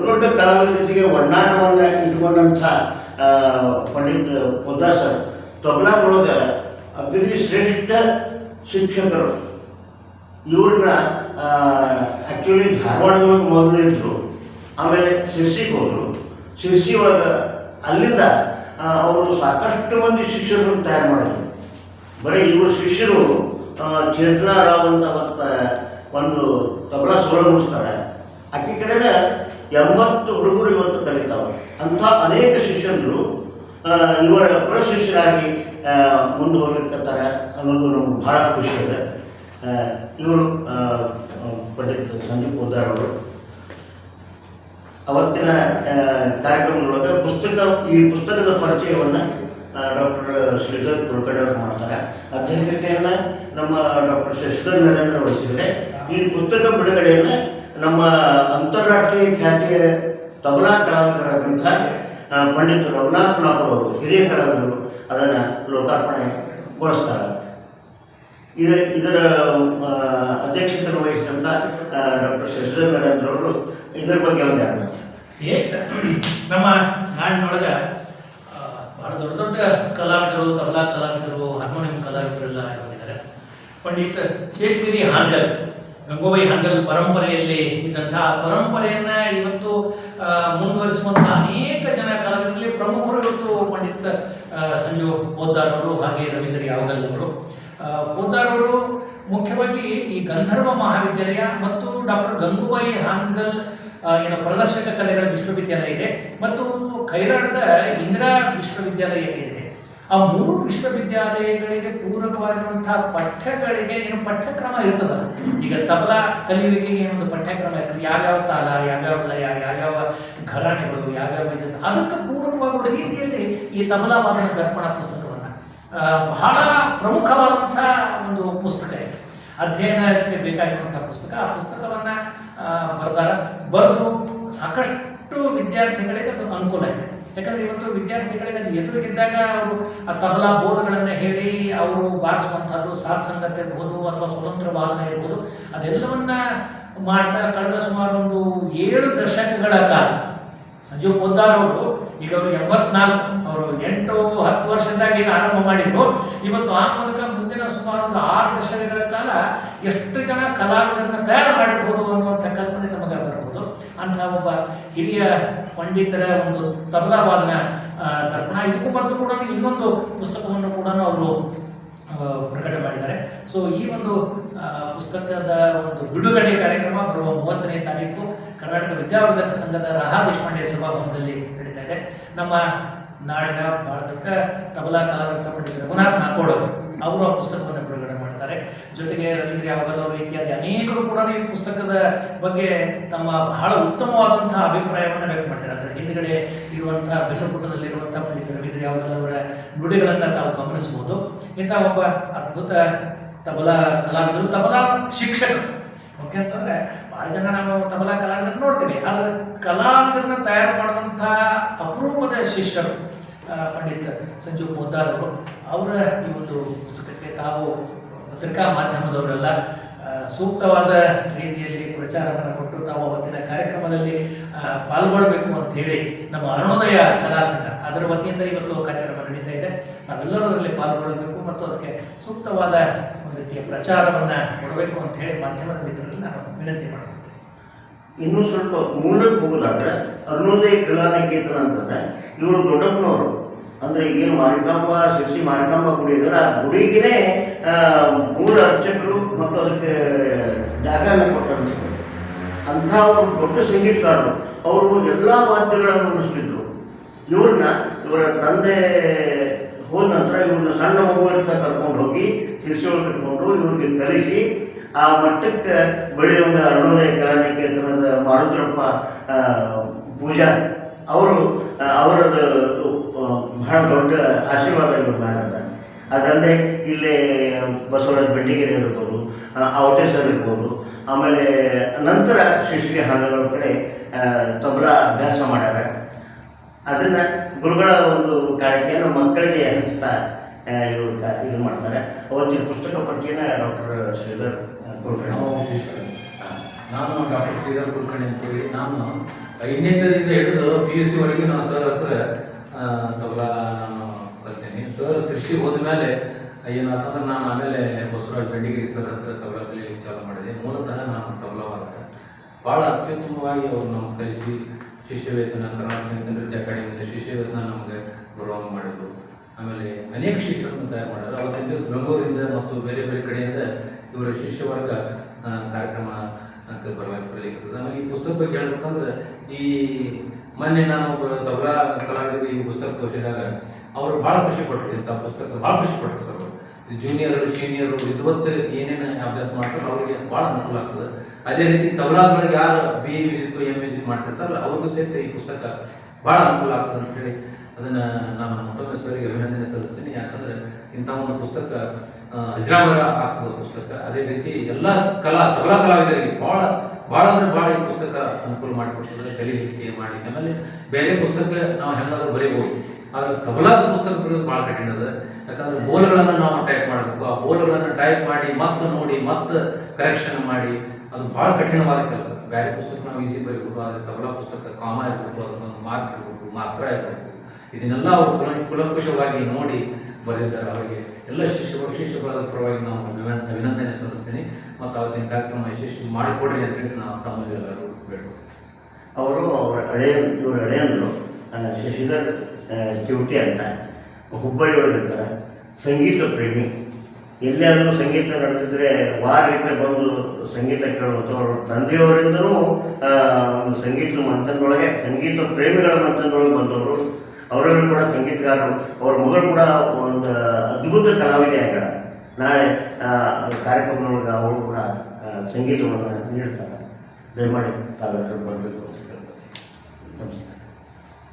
ದೊಡ್ಡ ಕಲಾವಿದರ ಜೊತೆಗೆ ಒಡನಾಟವನ್ನು ಇಟ್ಕೊಂಡಂಥ ಪಂಡಿತ್ ಪೊದ್ದಾರ್ ಸರ್ ತಬಲಾದೊಳಗೆ ಅಗ್ರಿ ಶ್ರೇಷ್ಠ ಶಿಕ್ಷಕರು. ಇವ್ರನ್ನ ಆ್ಯಕ್ಚುಲಿ ಧಾರವಾಡದೊಳಗೆ ಮೊದಲು ಇದ್ದರು, ಆಮೇಲೆ ಶಿರ್ಸಿಗೆ ಹೋದರು. ಶಿರ್ಸಿ ಒಳಗೆ ಅಲ್ಲಿಂದ ಅವರು ಸಾಕಷ್ಟು ಮಂದಿ ಶಿಷ್ಯರನ್ನು ತಯಾರು ಮಾಡಿದರು. ಬರೀ ಇವರು ಶಿಷ್ಯರು ಚೇತನಾ ರಾವ್ ಅಂತ ಅವತ್ತು ಒಂದು ತಬಲಾ ಸೋಲ ನುಡಿಸ್ತಾರೆ. ಆಕೆ ಕಡೆಗೆ 80 ಹುಡುಗರು ಇವತ್ತು ಕಲಿತಾವೆ. ಅಂಥ ಅನೇಕ ಶಿಷ್ಯರು ಇವರ ಪ್ರಶಿಷ್ಯರಾಗಿ ಮುಂದೆ ಹೋಗ್ಲಿಕ್ಕತ್ತಾರೆ ಅನ್ನೋದು ನಮ್ಗೆ ಭಾಳ ಖುಷಿ ಇದೆ. ಇವರು ಪಂಡಿತ್ ಸಂಜೀವ್ ಪೊದ್ದಾರ್ ಅವರು ಅವತ್ತಿನ ಕಾರ್ಯಕ್ರಮದೊಳಗೆ ಈ ಪುಸ್ತಕದ ಪರಿಚಯವನ್ನು ಡಾಕ್ಟರ್ ಶ್ರೀಧರ್ ಕುಲಕರ್ಣಿ ಅವರು ಮಾಡ್ತಾರೆ. ಅಧ್ಯಕ್ಷತೆಯನ್ನು ನಮ್ಮ ಡಾಕ್ಟರ್ ಶಶಿಧರ್ ನರೇಂದ್ರ ವಹಿಸಿದರೆ ಈ ಪುಸ್ತಕ ಬಿಡುಗಡೆಯನ್ನು ನಮ್ಮ ಅಂತಾರಾಷ್ಟ್ರೀಯ ಖ್ಯಾತಿಯ ತಬಲಾ ಕಲಾವಿದರಾದಂಥ ಪಂಡಿತ್ ರಘುನಾಥ್ ನಾಪರ್ ಅವರು, ಹಿರಿಯ ಕಲಾವಿದರು, ಅದನ್ನು ಲೋಕಾರ್ಪಣೆಗೊಳಿಸ್ತಾರೆ. ಇದರ ಅಧ್ಯಕ್ಷತೆಯನ್ನು ವಹಿಸಿದಂಥ ಡಾಕ್ಟರ್ ಶಶಿಧರ್ ನರೇಂದ್ರ ಅವರು ಇದರ ಬಗ್ಗೆ ಒಂದು ನಮ್ಮ ನಾಡಿನೊಳಗೆ ಭಾಳ ದೊಡ್ಡ ದೊಡ್ಡ ಕಲಾವಿದರು, ತಬಲಾ ಕಲಾವಿದರು, ಹಾರ್ಮೋನಿಯಂ ಕಲಾವಿದರೆಲ್ಲ ಇದ್ದಾರೆ. ಪಂಡಿತ್ ಶೇಷಗಿರಿ ಹಾನ್ಗಲ್, ಗಂಗೂಬಾಯಿ ಹಾನ್ಗಲ್ ಪರಂಪರೆಯಲ್ಲಿ ಇದ್ದಂತಹ ಪರಂಪರೆಯನ್ನ ಇವತ್ತು ಮುಂದುವರಿಸುವಂತಹ ಅನೇಕ ಜನ ಕಲಾವಿದರಲ್ಲಿ ಪ್ರಮುಖರು ಇವತ್ತು ಪಂಡಿತ್ ಸಂಜೀವ್ ಪೊದ್ದಾರ್ ಅವರು, ಹಾಗೆ ರವೀಂದ್ರ ಯಾವಗಲ್ ಅವರು. ಪೊದ್ದಾರ್ ಅವರು ಮುಖ್ಯವಾಗಿ ಈ ಗಂಧರ್ವ ಮಹಾವಿದ್ಯಾಲಯ ಮತ್ತು ಡಾಕ್ಟರ್ ಗಂಗೂಬಾಯಿ ಹಾನ್ಗಲ್ ಪ್ರದರ್ಶಕ ಕಲೆಗಳ ವಿಶ್ವವಿದ್ಯಾಲಯ ಇದೆ ಮತ್ತು ಖೈರಾಡದ ಇಂದಿರಾ ವಿಶ್ವವಿದ್ಯಾಲಯ ಇದೆ. ಆ 3 ವಿಶ್ವವಿದ್ಯಾಲಯಗಳಿಗೆ ಪೂರಕವಾಗಿರುವಂತಹ ಪಠ್ಯಗಳಿಗೆ ಪಠ್ಯಕ್ರಮ ಇರ್ತದಲ್ಲ. ಈಗ ತಬಲಾ ಕಲಿಯುವಿಕೆಗೆ ಏನೊಂದು ಪಠ್ಯಕ್ರಮ ಇರ್ತದೆ, ಯಾವ್ಯಾವ ತಾಲ, ಯಾವ್ಯಾವ ಲಯ, ಯಾವ್ಯಾವ ಘರಾಣೆಗಳು, ಯಾವ್ಯಾವ ಅದಕ್ಕೆ ಪೂರಕವಾಗುವ ರೀತಿಯಲ್ಲಿ ಈ ತಬಲಾ ವಾದನ ದರ್ಪಣ ಪುಸ್ತಕವನ್ನು ಬಹಳ ಪ್ರಮುಖವಾದಂಥ ಒಂದು ಪುಸ್ತಕ ಇದೆ. ಅಧ್ಯಯನಕ್ಕೆ ಬೇಕಾಗಿರುವಂತಹ ಪುಸ್ತಕ. ಆ ಪುಸ್ತಕವನ್ನು ಬರೆದು ಸಾಕಷ್ಟು ವಿದ್ಯಾರ್ಥಿಗಳಿಗೆ ಅದು ಅನುಕೂಲ ಇದೆ. ಯಾಕಂದರೆ ಇವತ್ತು ವಿದ್ಯಾರ್ಥಿಗಳಿಗೆ ಅದು ಎದುರಿಗಿದ್ದಾಗ ಅವರು ಆ ತಬಲಾ ಬೋರ್ಡ್ಗಳನ್ನು ಹೇಳಿ ಅವರು ಬಾರಿಸುವಂಥದ್ದು ಸಾತ್ಸಂಗತ ಇರ್ಬೋದು ಅಥವಾ ಸ್ವತಂತ್ರ ವಾದನ ಇರ್ಬೋದು, ಅದೆಲ್ಲವನ್ನ ಮಾಡ್ತಾ ಕಳೆದ ಸುಮಾರು ಒಂದು 7 ದಶಕಗಳ ಕಾಲ ಸಂಜೀವ್ ಪೊದ್ದಾರ್ ಅವರು, ಈಗ ಅವರು 84, ಅವರು 8-10 ವರ್ಷದಾಗ ಏನು ಆರಂಭ ಮಾಡಿದ್ರು, ಇವತ್ತು ಆ ಮೂಲಕ ಮುಂದಿನ ಸುಮಾರು ಒಂದು 6 ದಶಕಗಳ ಕಾಲ ಎಷ್ಟು ಜನ ಕಲಾವಿದರನ್ನ ತಯಾರು ಮಾಡಿರ್ಬೋದು ಅನ್ನುವಂಥ ಕಲ್ಪನೆ ತಮಗೆ ಬರಬಹುದು. ಅಂತಹ ಒಬ್ಬ ಹಿರಿಯ ಪಂಡಿತರ ಒಂದು ತಬಲಾ ವಾದನ ದರ್ಪಣ. ಇದಕ್ಕೂ ಮೊದಲು ಕೂಡ ಇನ್ನೊಂದು ಪುಸ್ತಕವನ್ನು ಕೂಡ ಅವರು ಪ್ರಕಟ ಮಾಡಿದ್ದಾರೆ. ಸೊ ಈ ಒಂದು ಪುಸ್ತಕದ ಒಂದು ಬಿಡುಗಡೆ ಕಾರ್ಯಕ್ರಮ ಬರುವ 30ನೇ ತಾರೀಕು ಕರ್ನಾಟಕ ವಿದ್ಯಾವರ್ಧಕ ಸಂಘದ ರಹಾ ದೇಶಪಾಂಡೆ ಸಭಾಭವನದಲ್ಲಿ ನಡೀತಾ ಇದೆ. ನಮ್ಮ ನಾಡಿನ ಬಹಳ ದೊಡ್ಡ ತಬಲಾ ಕಲಾವಿದ ಪಂಡಿತ ರಘುನಾಥ್ ನಾಕೋಡ್ ಅವರು ಆ ಪುಸ್ತಕವನ್ನು ಬಿಡುಗಡೆ ಮಾಡ್ತಾರೆ. ಜೊತೆಗೆ ರವೀಂದ್ರ ಯಾವಗಲ್ ಅವರು ಇತ್ಯಾದಿ ಅನೇಕರು ಕೂಡ ಈ ಪುಸ್ತಕದ ಬಗ್ಗೆ ತಮ್ಮ ಬಹಳ ಉತ್ತಮವಾದಂತಹ ಅಭಿಪ್ರಾಯವನ್ನು ವ್ಯಕ್ತ ಮಾಡ್ತಾರೆ. ಅದರ ಹಿಂದುಗಡೆ ಇರುವಂತಹ ಬೆನ್ನುಪುಟದಲ್ಲಿರುವಂತಹ ಪಂಡಿತ ರವೀಂದ್ರ ಯಾವಗಲ್ ಅವರ ನುಡಿಗಳನ್ನು ತಾವು ಗಮನಿಸಬಹುದು. ಇಂತಹ ಒಬ್ಬ ಅದ್ಭುತ ತಬಲಾ ಕಲಾವಿದರು, ತಬಲಾ ಶಿಕ್ಷಕರು. ಓಕೆ ಅಂತಂದ್ರೆ ಬಹಳ ಜನ ನಾವು ತಬಲಾ ಕಲಾವಿದರನ್ನ ನೋಡ್ತೀವಿ, ಆದರೆ ಕಲಾವಿದರನ್ನ ತಯಾರು ಮಾಡುವಂಥ ಅಪರೂಪದ ಶಿಷ್ಯರು ಪಂಡಿತ್ ಸಂಜೀವ್ ಪೊದ್ದಾರ್ ಅವರು. ಅವರ ಈ ಒಂದು ಪುಸ್ತಕಕ್ಕೆ ತಾವು ಪತ್ರಿಕಾ ಮಾಧ್ಯಮದವರೆಲ್ಲ ಸೂಕ್ತವಾದ ರೀತಿಯಲ್ಲಿ ಪ್ರಚಾರವನ್ನು ಕೊಟ್ಟು ತಾವು ಅವತ್ತಿನ ಕಾರ್ಯಕ್ರಮದಲ್ಲಿ ಪಾಲ್ಗೊಳ್ಳಬೇಕು ಅಂತ ಹೇಳಿ ನಮ್ಮ ಅರುಣೋದಯ ಕಲಾಸಂಘ ಅದರ ವತಿಯಿಂದ ಇವತ್ತು ಕಾರ್ಯಕ್ರಮ ನಡೀತಾ ಇದೆ. ತಾವೆಲ್ಲರೂ ಅದರಲ್ಲಿ ಪಾಲ್ಗೊಳ್ಳಬೇಕು ಮತ್ತು ಅದಕ್ಕೆ ಸೂಕ್ತವಾದ ಒಂದು ರೀತಿಯ ಪ್ರಚಾರವನ್ನು ಕೊಡಬೇಕು ಅಂತ ಹೇಳಿ ಮಾಧ್ಯಮದ ಮಿತ್ರರಲ್ಲಿ ನಾನು ವಿನಂತಿ ಮಾಡ್ತೀನಿ. ಇನ್ನೂ ಸ್ವಲ್ಪ ಮೂಲಕ್ಕೆ ಹೋಗೋದಾದ್ರೆ ಅರುಣೋದಯ ಕಲಾನಿಕೇತನ ಅಂತಂದ್ರೆ ಇವರು ದೊಡ್ಡಪ್ಪನವರು, ಅಂದರೆ ಏನು ಮಾರಿಕಾಂಬ ಶಿರ್ಸಿ ಮಾರಿಕಾಂಬ ಗುಡಿ ಇದ್ದಾರೆ, ಆ ಗುಡಿಗೆ ಮೂಲ ಅರ್ಚಕರು ಮತ್ತು ಅದಕ್ಕೆ ಜಾಗನ ಕೊಟ್ಟಂತ ಅಂಥ ಒಂದು ದೊಡ್ಡ ಸಂಗೀತಗಾರರು. ಅವರು ಎಲ್ಲ ವಾದ್ಯಗಳನ್ನು ನುಡಿಸ್ತಿದ್ರು. ಇವರ ತಂದೆ ಹೋದ ನಂತರ ಇವ್ರನ್ನ ಸಣ್ಣ ಮಗುವಂತ ಕರ್ಕೊಂಡು ಹೋಗಿ ಶಿರ್ಸಿ ಒಳಗೆ ಕಟ್ಕೊಂಡು ಇವ್ರಿಗೆ ಕಲಿಸಿ ಆ ಮಟ್ಟಕ್ಕೆ ಬೆಳೆಯುವಂಥ ಅರುಣೋದಯ ಕಲಾನಿಕೇತನದ ಮಾರುದ್ರಪ್ಪ ಪೂಜಾರಿ ಅವರದ್ದು ಬಹಳ ದೊಡ್ಡ ಆಶೀರ್ವಾದ ಇವ್ರ ಮೇಲೆ. ಅದಲ್ಲದೆ ಇಲ್ಲೇ ಬಸವರಾಜ್ ಬೆಂಡಿಗೇರಿ ಇರ್ಬೋದು, ಅವಟೆ ಸರ್ ಇರ್ಬೋದು, ಆಮೇಲೆ ನಂತರ ಶ್ರೀ ಹಾನಗಲ್ ಕಡೆ ತಬಲಾ ಅಭ್ಯಾಸ ಮಾಡ್ಯಾರ. ಅದನ್ನು ಗುರುಗಳ ಒಂದು ಕಾಣಿಕೆಯನ್ನು ಮಕ್ಕಳಿಗೆ ಹಂಚ್ತಾ ಇವರು ಇದು ಮಾಡ್ತಾರೆ. ಅವತ್ತಿನ ಪುಸ್ತಕ ಪಟ್ಟಿಯನ್ನು ಡಾಕ್ಟರ್ ಶ್ರೀಧರ್ ಕುಲಕರ್ಣಿ. ನಾನು ಡಾಕ್ಟರ್ ಶ್ರೀಧರ್ ಕುಲಕರ್ಣಿ ಅಂತೇಳಿ ನಾನು 5ನೇತದಿಂದ ಹಿಡಿದು PUC ವರೆಗೆ ನಾನು ಸರ್ ಹತ್ರ ತಬಲಾ ನಾನು ಕಲ್ತೇನೆ. ಸರ್ ಶಿರ್ಸಿಗೆ ಹೋದ್ಮೇಲೆ ಏನಾಯ್ತಂದ್ರೆ ನಾನು ಆಮೇಲೆ ಬಸವರಾಜ್ ಬೆಂಡಿಗಿರಿ ಸರ್ ಹತ್ರ ತಬಲಾ ಕಲಿಯಲಿಕ್ಕೆ ಚಾಲು ಮಾಡಿದೆ. ಮೂಲತಃ ನಾನು ತಬಲಾ ವಾದಕ. ಭಾಳ ಅತ್ಯುತ್ತಮವಾಗಿ ಅವರು ನಮ್ಗೆ ಕಲಿಸಿ ಶಿಷ್ಯವೇತನ ಕರ್ನಾಟಕ ಸಂಗೀತ ನೃತ್ಯ ಅಕಾಡೆಮಿಯಿಂದ ಶಿಷ್ಯವೇತನ ನಮಗೆ ಗೌರವ ಮಾಡಿದರು. ಆಮೇಲೆ ಅನೇಕ ಶಿಷ್ಯರನ್ನು ತಯಾರು ಮಾಡಿದ್ರು. ಅವತ್ತಿನ ದಿವಸ ಬೆಂಗಳೂರಿಂದ ಮತ್ತು ಬೇರೆ ಬೇರೆ ಕಡೆಯಿಂದ ಇವರ ಶಿಷ್ಯವರ್ಗ ಕಾರ್ಯಕ್ರಮ ಬರಲಿಕ್ಕಿರ್ತದೆ. ಆಮೇಲೆ ಈ ಪುಸ್ತಕ ಬಗ್ಗೆ ಹೇಳ್ಬೇಕಂದ್ರೆ ಈ ಮೊನ್ನೆ ನಾನು ಒಬ್ಬ ತಬಲಾ ಕಲಾವಿದರಿಗೆ ಈ ಪುಸ್ತಕ ತೋರಿಸಿದಾಗ ಅವರು ಭಾಳ ಖುಷಿ ಪಟ್ಟರು. ಇಂಥ ಪುಸ್ತಕ ಭಾಳ ಖುಷಿ ಪಟ್ಟರು ಸರ್. ಅವರು ಜೂನಿಯರು ಸೀನಿಯರು ವಿದ್ವತ್ ಏನೇನು ಅಭ್ಯಾಸ ಮಾಡ್ತಾರೋ ಅವರಿಗೆ ಭಾಳ ಅನುಕೂಲ ಆಗ್ತದೆ. ಅದೇ ರೀತಿ ತಬಲಾದೊಳಗೆ ಯಾರು BA ಮ್ಯೂಸಿಕ್ MA ಮಾಡ್ತಿರ್ತಾರಲ್ಲ ಅವ್ರಿಗೂ ಸಹಿತ ಈ ಪುಸ್ತಕ ಭಾಳ ಅನುಕೂಲ ಆಗ್ತದೆ ಅಂತೇಳಿ ಅದನ್ನು ನಾನು ಮತ್ತೊಮ್ಮೆ ಸರಿಗೆ ಅಭಿನಂದನೆ ಸಲ್ಲಿಸ್ತೀನಿ. ಯಾಕಂದರೆ ಇಂಥ ಒಂದು ಪುಸ್ತಕ ಅಜರಾಮರ ಆಗ್ತದೆ ಪುಸ್ತಕ. ಅದೇ ರೀತಿ ಎಲ್ಲ ತಬಲಾ ಕಲಾವಿದರಿಗೆ ಭಾಳ ಅಂದರೆ ಭಾಳ ಈ ಪುಸ್ತಕ ಅನುಕೂಲ ಮಾಡಿಕೊಡ್ತದೆ ಕಲಿಲಿಕ್ಕೆ ಮಾಡಲಿಕ್ಕೆ. ಆಮೇಲೆ ಬೇರೆ ಪುಸ್ತಕ ನಾವು ಹೆಂಗಾದ್ರೂ ಬರೀಬೋದು, ಆದರೆ ತಬಲಾದ ಪುಸ್ತಕ ಬರೆಯೋದು ಭಾಳ ಕಠಿಣ ಅದ. ಯಾಕಂದ್ರೆ ಬೋಲ್ಗಳನ್ನು ನಾವು ಟೈಪ್ ಮಾಡಬೇಕು. ಆ ಬೋಲ್ಗಳನ್ನು ಟೈಪ್ ಮಾಡಿ ಮತ್ತೆ ನೋಡಿ ಮತ್ತೆ ಕರೆಕ್ಷನ್ ಮಾಡಿ ಅದು ಭಾಳ ಕಠಿಣವಾದ ಕೆಲಸ. ಬೇರೆ ಪುಸ್ತಕ ನಾವು ಈಸಿ ಬರೀಬೇಕು, ಆದರೆ ತಬಲಾ ಪುಸ್ತಕ ಕಾಮ ಇರಬೇಕು, ಅದಕ್ಕೊಂದು ಮಾರ್ಕ್ ಇರಬೇಕು, ಮಾತ್ರ ಇರಬೇಕು. ಇದನ್ನೆಲ್ಲ ಅವರು ಕುಲಂಕುಷವಾಗಿ ನೋಡಿ ಬರೆದಿದ್ದಾರೆ. ಅವರಿಗೆ ಎಲ್ಲ ಶಿಕ್ಷಕರಾದ ಪರವಾಗಿ ನಾವು ಅಭಿನಂದನೆ ಸಲ್ಲಿಸ್ತೀನಿ. ಮತ್ತು ಅವತ್ತಿನ ಕಾರ್ಯಕ್ರಮ ಯಶಸ್ವಿ ಮಾಡಿಕೊಡ್ರಿ ಅಂತೇಳಿ ನಾವು ತಮ್ಮಲ್ಲಿ ಎಲ್ಲರೂ ಬೇಡ್ಬೋದು. ಅವರು ಇವ್ರ ಹಳೆಯಂದರು ಶಶಿಧರ್ ಚಿವಟಿ ಅಂತ ಹುಬ್ಬಳ್ಳಿ ಒಳಗಿರ್ತಾರೆ. ಸಂಗೀತ ಪ್ರೇಮಿ. ಎಲ್ಲಿಯಾದರೂ ಸಂಗೀತ ನಡೆದಿದ್ರೆ ವಾರಕ್ಕೆ ಬಂದು ಸಂಗೀತ ಕೇಳುವಂಥ ಅವ್ರ ತಂದೆಯವರಿಂದನೂ ಒಂದು ಸಂಗೀತ ಮಂಥನದೊಳಗೆ ಸಂಗೀತ ಪ್ರೇಮಿಗಳ ಮಂಥನದೊಳಗೆ ಬಂದವರು. ಅವರೆಲ್ಲರೂ ಕೂಡ ಸಂಗೀತಗಾರರು. ಅವ್ರ ಮಗಳು ಕೂಡ ಒಂದು ಅದ್ಭುತ ಕಲಾವಿದೆ ಆಗ್ಯಾಳ. ನಾಳೆ ಕಾರ್ಯಕ್ರಮದೊಳಗೆ ಅವರು ಕೂಡ ಸಂಗೀತವನ್ನು ನೀಡ್ತಾರೆ. ದಯಮಾಡಿ ತಾವೆಲ್ಲರೂ ಬರಬೇಕು ಅಂತ ಕೇಳ್ಬೋದು. ನಮಸ್ಕಾರ.